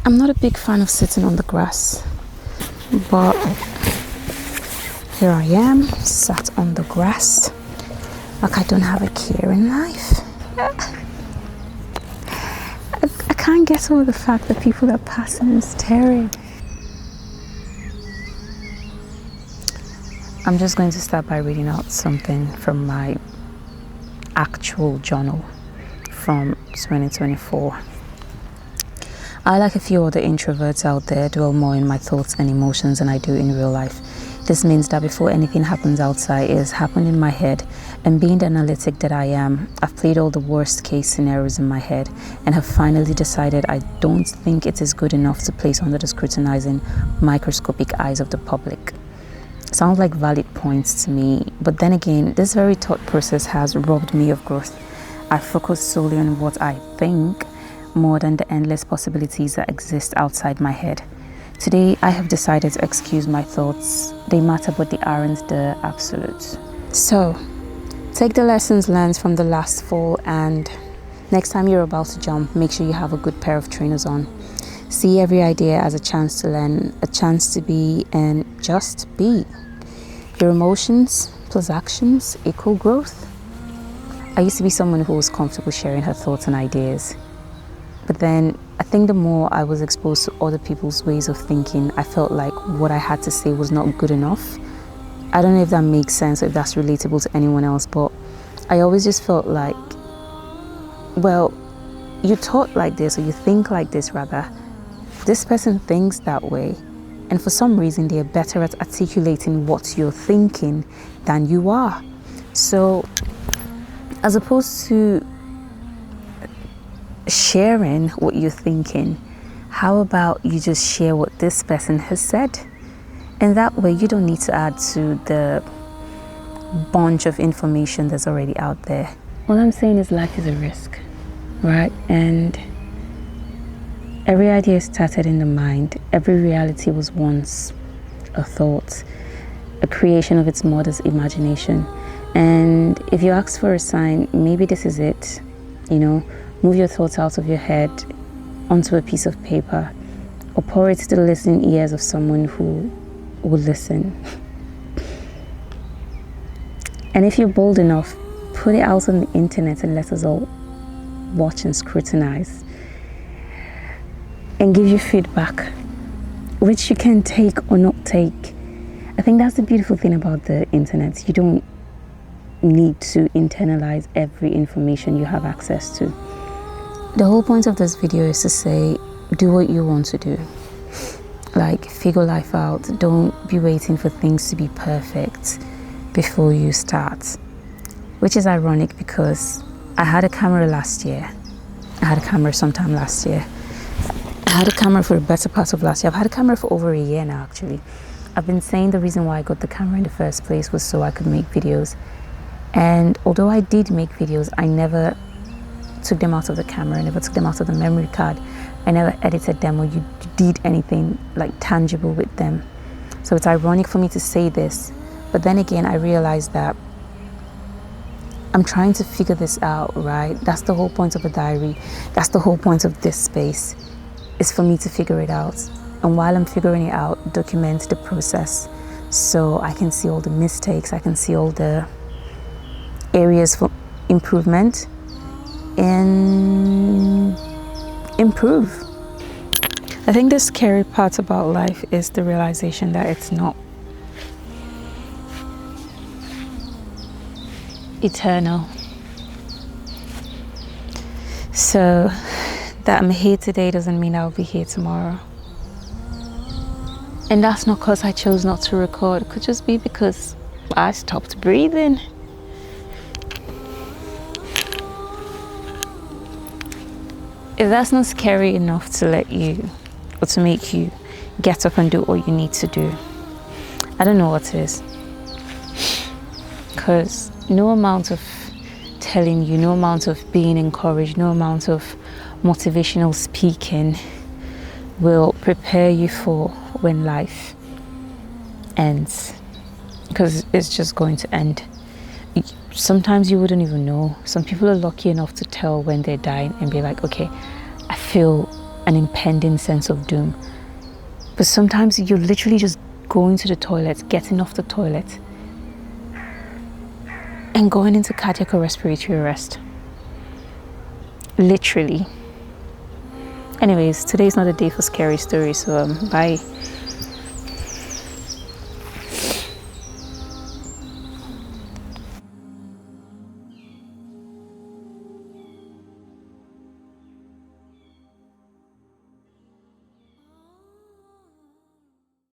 I'm not a big fan of sitting on the grass, but here I am, sat on the grass, like I don't have a care in life. I can't get over the fact that people are passing and staring. I'm just going to start by reading out something from my actual journal from 2024. I, like a few other introverts out there, dwell more in my thoughts and emotions than I do in real life. This means that before anything happens outside, it has happened in my head, and being the analytic that I am, I've played all the worst case scenarios in my head and have finally decided I don't think it is good enough to place under the scrutinizing, microscopic eyes of the public. Sounds like valid points to me, but then again, this very thought process has robbed me of growth. I focus solely on what I think more than the endless possibilities that exist outside my head. Today, I have decided to excuse my thoughts. They matter, but they aren't the absolute. So, take the lessons learned from the last fall, and next time you're about to jump, make sure you have a good pair of trainers on. See every idea as a chance to learn, a chance to be, and just be. Your emotions plus actions equal growth. I used to be someone who was comfortable sharing her thoughts and ideas. But then I think the more I was exposed to other people's ways of thinking, I felt like what I had to say was not good enough. I don't know if that makes sense or if that's relatable to anyone else, but I always just felt like, well, you thought like this, or you think like this rather. This person thinks that way, and for some reason they're better at articulating what you're thinking than you are. So as opposed to sharing what you're thinking, how about you just share what this person has said? And that way you don't need to add to the bunch of information that's already out there. All I'm saying is life is a risk, right? And every idea started in the mind. Every reality was once a thought, a creation of its mother's imagination. And if you ask for a sign, maybe this is it. Move your thoughts out of your head onto a piece of paper, or pour it to the listening ears of someone who will listen. And if you're bold enough, put it out on the internet and let us all watch and scrutinize and give you feedback, which you can take or not take. I think that's the beautiful thing about the internet. You don't need to internalize every information you have access to. The whole point of this video is to say, do what you want to do. Like, figure life out. Don't be waiting for things to be perfect before you start. Which is ironic because I had a camera last year. I had a camera sometime last year. I had a camera for the better part of last year. I've had a camera for over a year now, actually. I've been saying the reason why I got the camera in the first place was so I could make videos. And although I did make videos, I never took them out of the camera, I never took them out of the memory card. I never edited them or you did anything like tangible with them. So it's ironic for me to say this, but then again, I realized that I'm trying to figure this out, right? That's the whole point of a diary. That's the whole point of this space, is for me to figure it out. And while I'm figuring it out, document the process so I can see all the mistakes, I can see all the areas for improvement and improve. I think the scary part about life is the realization that it's not eternal. So that I'm here today doesn't mean I'll be here tomorrow. And that's not because I chose not to record. It could just be because I stopped breathing. If that's not scary enough to let you, or to make you get up and do all you need to do, I don't know what is. Because no amount of telling you, no amount of being encouraged, no amount of motivational speaking will prepare you for when life ends. Because it's just going to end. Sometimes you wouldn't even know. Some people are lucky enough to tell when they're dying and be like, okay, I feel an impending sense of doom. But sometimes you're literally just going to the toilet, getting off the toilet, and going into cardiac or respiratory arrest. Literally. Anyways, today's not a day for scary stories, so bye.